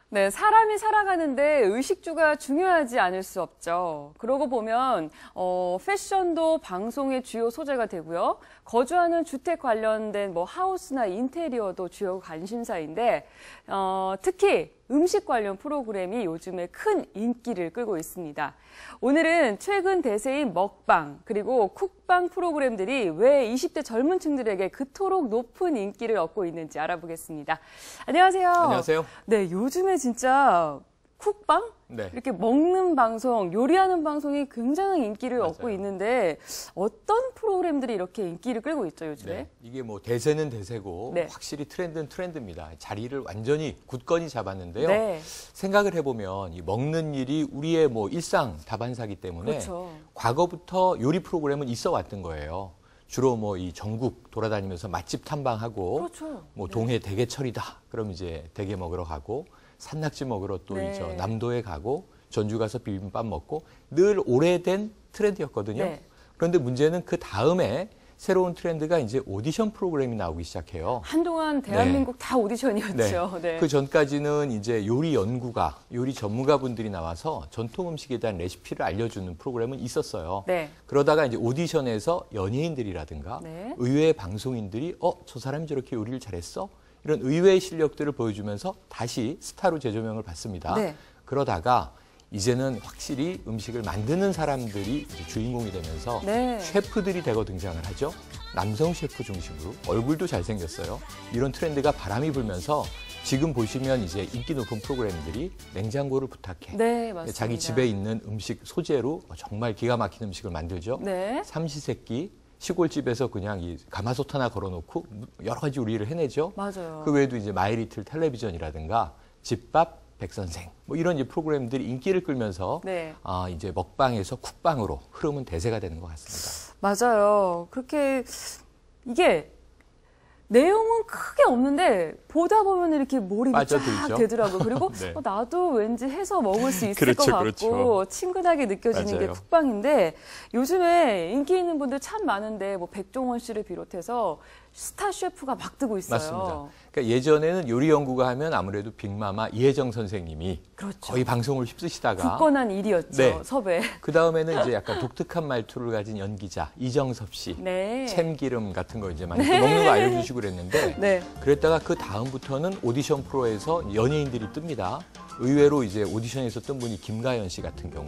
네, 사람이 살아가는데 의식주가 중요하지 않을 수 없죠. 그러고 보면 패션도 방송의 주요 소재가 되고요. 거주하는 주택 관련된 하우스나 인테리어도 주요 관심사인데 특히 음식 관련 프로그램이 요즘에 큰 인기를 끌고 있습니다. 오늘은 최근 대세인 먹방 그리고 쿡방 프로그램들이 왜 20대 젊은 층들에게 그토록 높은 인기를 얻고 있는지 알아보겠습니다. 안녕하세요. 안녕하세요. 네, 요즘에 진짜 쿡방? 네. 이렇게 먹는 방송, 요리하는 방송이 굉장히 인기를 맞아요. 얻고 있는데 어떤 프로그램들이 이렇게 인기를 끌고 있죠, 요즘에? 네. 이게 대세는 대세고 네. 확실히 트렌드는 트렌드입니다. 자리를 완전히 굳건히 잡았는데요. 네. 생각을 해보면 이 먹는 일이 우리의 일상 다반사기 때문에 그렇죠. 과거부터 요리 프로그램은 있어 왔던 거예요. 주로 이 전국 돌아다니면서 맛집 탐방하고 그렇죠. 동해 대게철이다. 그럼 이제 대게 먹으러 가고 산낙지 먹으러 또 네. 남도에 가고 전주 가서 비빔밥 먹고 늘 오래된 트렌드였거든요. 네. 그런데 문제는 그 다음에 새로운 트렌드가 이제 오디션 프로그램이 나오기 시작해요. 한동안 대한민국 다 오디션이었죠. 네. 그 전까지는 이제 요리 연구가, 요리 전문가분들이 나와서 전통 음식에 대한 레시피를 알려주는 프로그램은 있었어요. 네. 그러다가 이제 오디션에서 연예인들이라든가 네. 의외의 방송인들이 저 사람이 저렇게 요리를 잘했어? 이런 의외의 실력들을 보여주면서 다시 스타로 재조명을 받습니다. 네. 그러다가 이제는 확실히 음식을 만드는 사람들이 이제 주인공이 되면서 네. 셰프들이 대거 등장을 하죠. 남성 셰프 중심으로 얼굴도 잘생겼어요. 이런 트렌드가 바람이 불면서 지금 보시면 이제 인기 높은 프로그램들이 냉장고를 부탁해. 네, 맞습니다. 자기 집에 있는 음식 소재로 정말 기가 막힌 음식을 만들죠. 네. 삼시세끼 시골집에서 그냥 이 가마솥 하나 걸어놓고 여러 가지 요리를 해내죠. 맞아요. 그 외에도 이제 마이리틀 텔레비전이라든가 집밥 백선생 이런 이제 프로그램들이 인기를 끌면서 네. 이제 먹방에서 쿡방으로 흐름은 대세가 되는 것 같습니다. 맞아요. 그렇게 이게 내용은 크게 없는데 보다 보면 이렇게 몰입이 쫙 빠져들죠. 되더라고요. 그리고 네. 나도 왠지 해서 먹을 수 있을 그렇죠, 것 같고 그렇죠. 친근하게 느껴지는 게 맞아요. 쿡방인데 요즘에 인기 있는 분들 참 많은데 백종원 씨를 비롯해서 스타 셰프가 막 뜨고 있어요. 맞습니다. 그러니까 예전에는 요리 연구가 하면 아무래도 빅마마 이혜정 선생님이 그렇죠. 거의 방송을 휩쓰시다가 굳건한 일이었죠. 네. 섭외. 그 다음에는 이제 약간 독특한 말투를 가진 연기자 이정섭 씨, 네. 참기름 같은 거 이제 많이 또 먹는 거 알려주시고 그랬는데 네. 그랬다가 그 다음부터는 오디션 프로에서 연예인들이 뜹니다. 의외로 이제 오디션에서 뜬 분이 김가연 씨 같은 경우,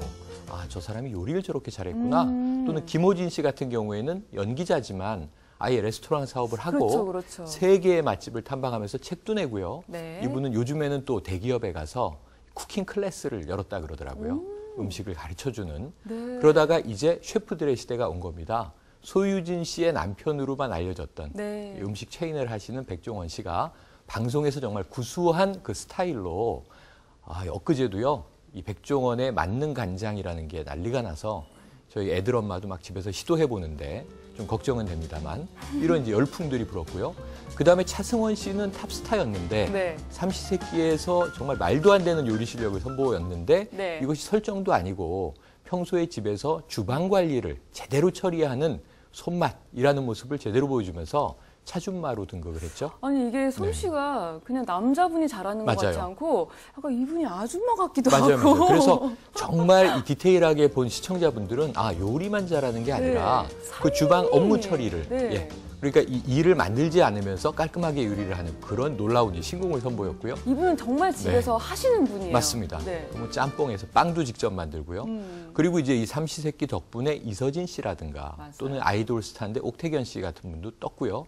저 사람이 요리를 저렇게 잘했구나. 또는 김호진 씨 같은 경우에는 연기자지만 아예 레스토랑 사업을 하고 그렇죠, 그렇죠. 세계의 맛집을 탐방하면서 책도 내고요. 네. 이분은 요즘에는 또 대기업에 가서 쿠킹 클래스를 열었다 그러더라고요. 음식을 가르쳐주는. 네. 그러다가 이제 셰프들의 시대가 온 겁니다. 소유진 씨의 남편으로만 알려졌던 네. 음식 체인을 하시는 백종원 씨가 방송에서 정말 구수한 그 스타일로 엊그제도요. 이 백종원의 만능 간장이라는 게 난리가 나서 저희 애들 엄마도 막 집에서 시도해 보는데 좀 걱정은 됩니다만 이런 이제 열풍들이 불었고요. 그다음에 차승원 씨는 탑스타였는데 네. 삼시세끼에서 정말 말도 안 되는 요리 실력을 선보였는데 네. 이것이 설정도 아니고 평소에 집에서 주방 관리를 제대로 처리하는 손맛이라는 모습을 제대로 보여주면서 차준마로 등극을 했죠. 아니 이게 솜씨가 그냥 남자분이 잘하는 것 같지 맞아요. 않고 약간 이분이 아줌마 같기도 맞아요, 하고. 맞아요. 그래서 정말 이 디테일하게 본 시청자분들은 요리만 잘하는 게 아니라 네. 그 주방 업무 처리를 네. 그러니까 이 일을 만들지 않으면서 깔끔하게 요리를 하는 그런 놀라운 신공을 선보였고요. 이분은 정말 집에서 하시는 분이에요. 맞습니다. 네. 짬뽕에서 빵도 직접 만들고요. 그리고 이제 이 삼시세끼 덕분에 이서진 씨라든가 맞아요. 또는 아이돌 스타인데 옥태견 씨 같은 분도 떴고요.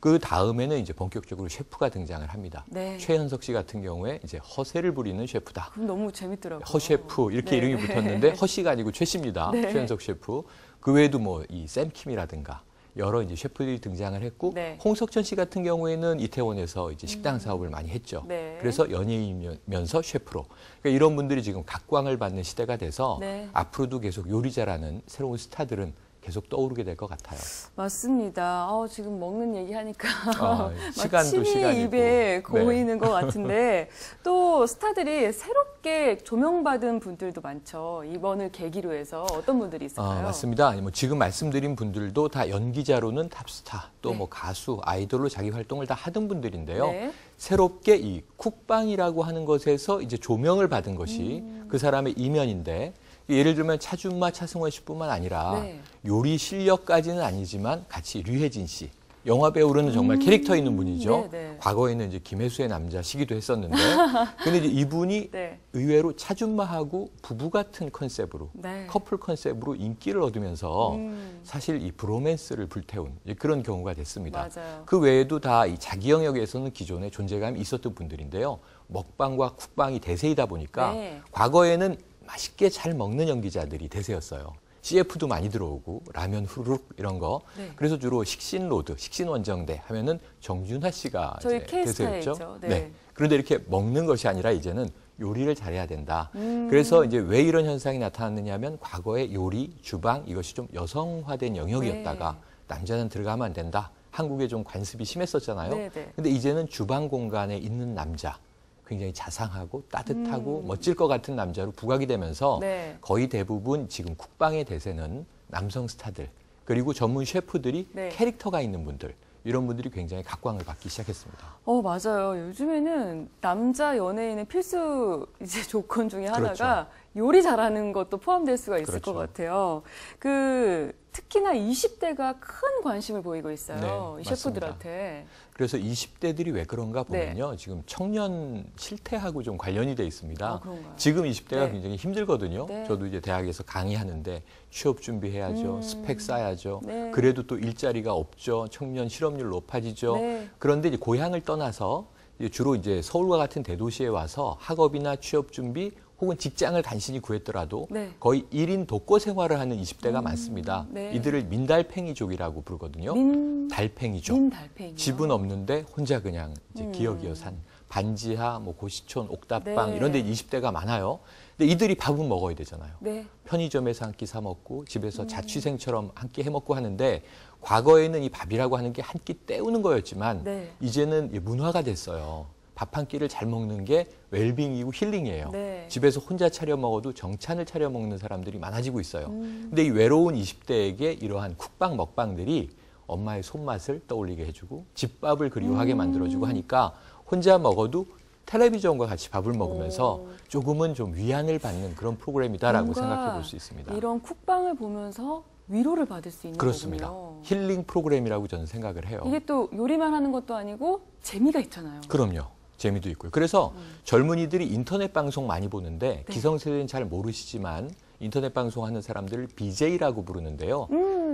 그 다음에는 이제 본격적으로 셰프가 등장을 합니다. 네. 최현석 씨 같은 경우에 이제 허세를 부리는 셰프다. 그럼 너무 재밌더라고요. 허 셰프 이렇게 네. 이름이 붙었는데 허 씨가 아니고 최 씨입니다. 네. 최현석 셰프. 그 외에도 이 샘킴이라든가 여러 이제 셰프들이 등장을 했고 네. 홍석천 씨 같은 경우에는 이태원에서 이제 식당 사업을 많이 했죠. 네. 그래서 연예인이면서 셰프로 그러니까 이런 분들이 지금 각광을 받는 시대가 돼서 네. 앞으로도 계속 요리자라는 새로운 스타들은 계속 떠오르게 될 것 같아요. 맞습니다. 지금 먹는 얘기하니까 시간도 침이 시간이고. 입에 고이는 것 같은데 또 스타들이 새롭게 조명받은 분들도 많죠. 이번을 계기로 해서 어떤 분들이 있을까요? 맞습니다. 뭐 지금 말씀드린 분들도 다 연기자로는 탑스타, 또 네. 뭐 가수, 아이돌로 자기 활동을 다 하던 분들인데요. 네. 새롭게 이 쿡방이라고 하는 것에서 이제 조명을 받은 것이 그 사람의 이면인데, 예를 들면 차준마, 차승원 씨뿐만 아니라 네. 요리 실력까지는 아니지만 같이 류혜진 씨, 영화 배우로는 정말 캐릭터 있는 분이죠. 네, 네. 과거에는 이제 김혜수의 남자시기도 했었는데, 근데 이제 이분이 네. 의외로 차준마하고 부부 같은 컨셉으로, 네. 커플 컨셉으로 인기를 얻으면서 사실 이 브로맨스를 불태운 그런 경우가 됐습니다. 맞아요. 그 외에도 다 이 자기 영역에서는 기존에 존재감이 있었던 분들인데요. 먹방과 쿡방이 대세이다 보니까 네. 과거에는 맛있게 잘 먹는 연기자들이 대세였어요. CF도 많이 들어오고 라면 후루룩 이런 거. 네. 그래서 주로 식신로드, 식신원정대 하면은 정준하 씨가 저희 이제 K스타였죠. 대세였죠. 네. 그런데 이렇게 먹는 것이 아니라 이제는 요리를 잘해야 된다. 그래서 이제 왜 이런 현상이 나타났느냐면 과거에 요리, 주방 이것이 좀 여성화된 영역이었다가 네. 남자는 들어가면 안 된다. 한국에 좀 관습이 심했었잖아요. 네, 네. 근데 이제는 주방 공간에 있는 남자, 굉장히 자상하고 따뜻하고 멋질 것 같은 남자로 부각이 되면서 네. 거의 대부분 지금 쿡방의 대세는 남성 스타들, 그리고 전문 셰프들이 네. 캐릭터가 있는 분들, 이런 분들이 굉장히 각광을 받기 시작했습니다. 맞아요. 요즘에는 남자 연예인의 필수 이제 조건 중에 하나가 그렇죠. 요리 잘하는 것도 포함될 수가 있을 그렇죠. 것 같아요. 특히나 20대가 큰 관심을 보이고 있어요. 네, 이 셰프들한테. 그래서 20대들이 왜 그런가 보면요. 지금 청년 실태하고 좀 관련이 돼 있습니다. 그런가요? 지금 20대가 네. 굉장히 힘들거든요. 네. 저도 이제 대학에서 강의하는데 취업 준비해야죠. 스펙 쌓아야죠. 네. 그래도 또 일자리가 없죠. 청년 실업률 높아지죠. 네. 그런데 이제 고향을 떠나서 주로 이제 서울과 같은 대도시에 와서 학업이나 취업 준비 혹은 직장을 간신히 구했더라도 네. 거의 1인 독거 생활을 하는 20대가 많습니다. 네. 이들을 민달팽이족이라고 부르거든요. 달팽이족. 민달팽이. 집은 없는데 혼자 그냥 이제 기어기어 산 반지하, 뭐 고시촌, 옥탑방 네. 이런 데 20대가 많아요. 근데 이들이 밥은 먹어야 되잖아요. 네. 편의점에서 한 끼 사 먹고 집에서 자취생처럼 한 끼 해 먹고 하는데 과거에는 이 밥이라고 하는 게 한 끼 때우는 거였지만 네. 이제는 문화가 됐어요. 밥 한 끼를 잘 먹는 게 웰빙이고 힐링이에요. 네. 집에서 혼자 차려 먹어도 정찬을 차려 먹는 사람들이 많아지고 있어요. 근데 이 외로운 20대에게 이러한 쿡방 먹방들이 엄마의 손맛을 떠올리게 해주고 집밥을 그리워하게 만들어주고 하니까 혼자 먹어도 텔레비전과 같이 밥을 먹으면서 조금은 좀 위안을 받는 그런 프로그램이다라고 뭔가 생각해 볼 수 있습니다. 이런 쿡방을 보면서 위로를 받을 수 있는 그렇습니다. 거군요. 힐링 프로그램이라고 저는 생각을 해요. 이게 또 요리만 하는 것도 아니고 재미가 있잖아요. 그럼요. 재미도 있고요. 그래서 젊은이들이 인터넷 방송 많이 보는데 네. 기성세대는 잘 모르시지만 인터넷 방송하는 사람들을 BJ라고 부르는데요.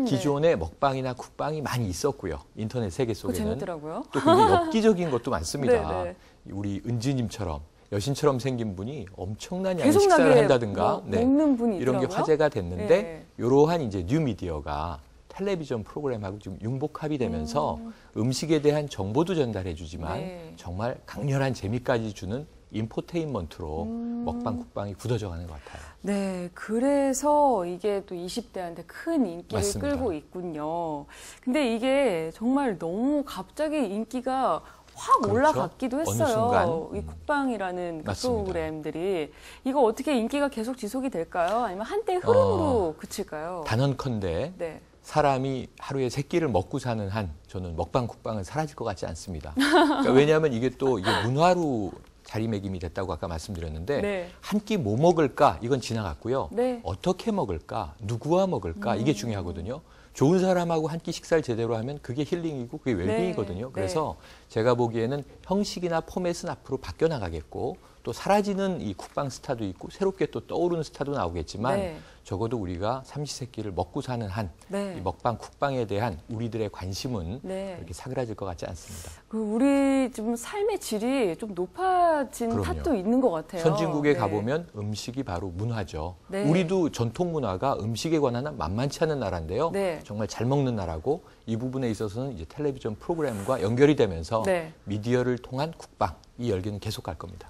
기존에 먹방이나 쿡방이 많이 있었고요. 인터넷 세계 그거 속에는. 재밌더라고요. 또 굉장히 엽기적인 것도 많습니다. 네, 우리 은지님처럼 여신처럼 생긴 분이 엄청난 양의 계속 식사를 나게 한다든가 먹는 분이 이런 게 있더라고요. 화제가 됐는데 네. 이러한 이제 뉴미디어가 텔레비전 프로그램하고 좀 융복합이 되면서 음식에 대한 정보도 전달해 주지만 네. 정말 강렬한 재미까지 주는 인포테인먼트로 먹방 쿡방이 굳어져 가는 것 같아요. 네, 그래서 이게 또 20대한테 큰 인기를 맞습니다. 끌고 있군요. 근데 이게 정말 너무 갑자기 인기가 확 그렇죠. 올라갔기도 어느 했어요. 순간. 이 쿡방이라는 그 맞습니다. 프로그램들이. 이거 어떻게 인기가 계속 지속이 될까요? 아니면 한때의 흐름으로 그칠까요? 단언컨대 네. 사람이 하루에 3끼를 먹고 사는 한 저는 먹방 쿡방은 사라질 것 같지 않습니다. 그러니까 왜냐하면 이게 또 이게 문화로 자리매김이 됐다고 아까 말씀드렸는데 네. 한 끼 뭐 먹을까 이건 지나갔고요. 네. 어떻게 먹을까 누구와 먹을까 이게 중요하거든요. 좋은 사람하고 한 끼 식사를 제대로 하면 그게 힐링이고 그게 웰빙이거든요. 네. 그래서 제가 보기에는 형식이나 포맷은 앞으로 바뀌어 나가겠고 또 사라지는 이 쿡방 스타도 있고 새롭게 또 떠오르는 스타도 나오겠지만 네. 적어도 우리가 삼시세끼를 먹고 사는 한 네. 이 먹방 쿡방에 대한 우리들의 관심은 네. 그렇게 사그라질 것 같지 않습니다. 우리 좀 삶의 질이 좀 높아진 그럼요. 탓도 있는 것 같아요. 선진국에 네. 가보면 음식이 바로 문화죠. 네. 우리도 전통 문화가 음식에 관한 한 만만치 않은 나라인데요. 네. 정말 잘 먹는 나라고 이 부분에 있어서는 이제 텔레비전 프로그램과 연결이 되면서 네. 미디어를 통한 쿡방 이 열기는 계속 갈 겁니다.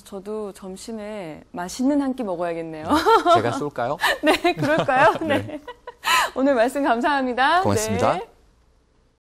저도 점심에 맛있는 한 끼 먹어야겠네요. 제가 쏠까요? 네, 그럴까요? 네. 오늘 말씀 감사합니다. 고맙습니다. 네.